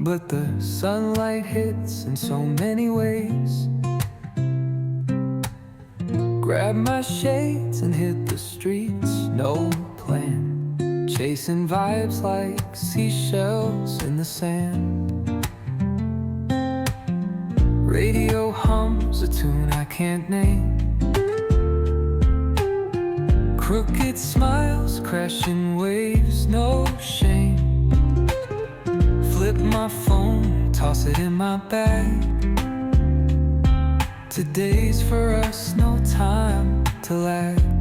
but the sunlight hits in so many ways. Grab my shades and hit the streets, no plan. Chasing vibes like seashells in the sand. Radio hums a tune I can't name. Crooked smiles, crashing waves, no shame. Flip my phone, toss it in my bag. Today's for us, no time to lag.